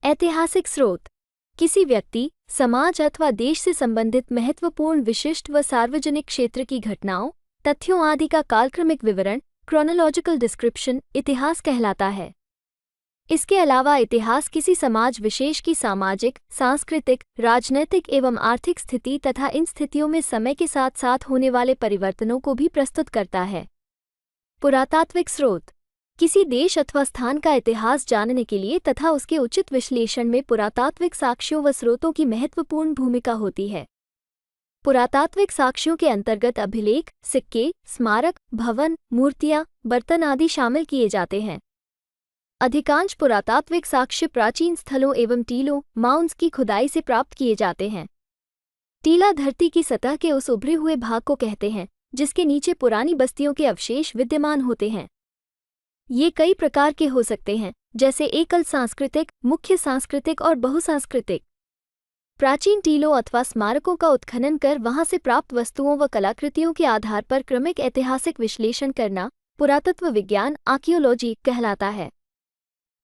ऐतिहासिक स्रोत। किसी व्यक्ति, समाज अथवा देश से संबंधित महत्वपूर्ण विशिष्ट व सार्वजनिक क्षेत्र की घटनाओं, तथ्यों आदि का कालक्रमिक विवरण, क्रोनोलॉजिकल डिस्क्रिप्शन, इतिहास कहलाता है। इसके अलावा इतिहास किसी समाज विशेष की सामाजिक, सांस्कृतिक, राजनैतिक एवं आर्थिक स्थिति तथा इन स्थितियों में समय के साथ साथ होने वाले परिवर्तनों को भी प्रस्तुत करता है। पुरातात्विक स्रोत। किसी देश अथवा स्थान का इतिहास जानने के लिए तथा उसके उचित विश्लेषण में पुरातात्विक साक्ष्यों व स्रोतों की महत्वपूर्ण भूमिका होती है। पुरातात्विक साक्ष्यों के अंतर्गत अभिलेख, सिक्के, स्मारक, भवन, मूर्तियां, बर्तन आदि शामिल किए जाते हैं। अधिकांश पुरातात्विक साक्ष्य प्राचीन स्थलों एवं टीलों, माउंट्स की खुदाई से प्राप्त किए जाते हैं। टीला धरती की सतह के उस उभरे हुए भाग को कहते हैं जिसके नीचे पुरानी बस्तियों के अवशेष विद्यमान होते हैं। ये कई प्रकार के हो सकते हैं, जैसे एकल सांस्कृतिक, मुख्य सांस्कृतिक और बहुसांस्कृतिक। प्राचीन टीलों अथवा स्मारकों का उत्खनन कर वहां से प्राप्त वस्तुओं व कलाकृतियों के आधार पर क्रमिक ऐतिहासिक विश्लेषण करना पुरातत्व विज्ञान, आर्कियोलॉजी कहलाता है।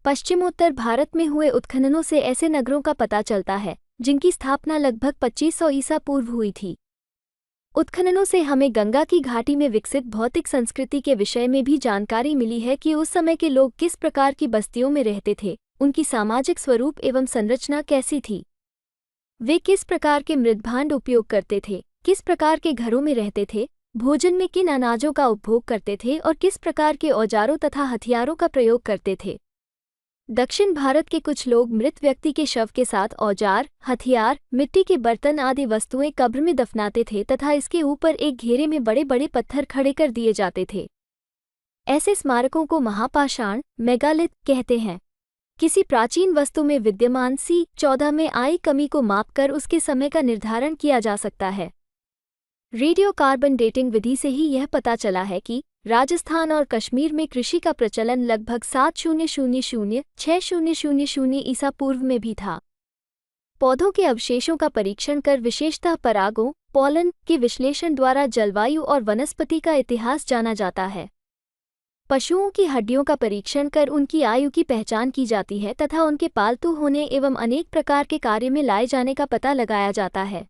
पश्चिमोत्तर भारत में हुए उत्खननों से ऐसे नगरों का पता चलता है जिनकी स्थापना लगभग 2500 ईसा पूर्व हुई थी। उत्खननों से हमें गंगा की घाटी में विकसित भौतिक संस्कृति के विषय में भी जानकारी मिली है कि उस समय के लोग किस प्रकार की बस्तियों में रहते थे, उनकी सामाजिक स्वरूप एवं संरचना कैसी थी, वे किस प्रकार के मृदभांड उपयोग करते थे, किस प्रकार के घरों में रहते थे, भोजन में किन अनाजों का उपभोग करते थे और किस प्रकार के औजारों तथा हथियारों का प्रयोग करते थे। दक्षिण भारत के कुछ लोग मृत व्यक्ति के शव के साथ औजार, हथियार, मिट्टी के बर्तन आदि वस्तुएं कब्र में दफनाते थे तथा इसके ऊपर एक घेरे में बड़े बड़े पत्थर खड़े कर दिए जाते थे। ऐसे स्मारकों को महापाषाण, मेगालिथ कहते हैं। किसी प्राचीन वस्तु में विद्यमान C14 में आई कमी को मापकर उसके समय का निर्धारण किया जा सकता है। रेडियो कार्बन डेटिंग विधि से ही यह पता चला है कि राजस्थान और कश्मीर में कृषि का प्रचलन लगभग 7000-6000 ईसा पूर्व में भी था। पौधों के अवशेषों का परीक्षण कर विशेषतः परागों, पॉलन के विश्लेषण द्वारा जलवायु और वनस्पति का इतिहास जाना जाता है। पशुओं की हड्डियों का परीक्षण कर उनकी आयु की पहचान की जाती है तथा उनके पालतू होने एवं अनेक प्रकार के कार्य में लाए जाने का पता लगाया जाता है।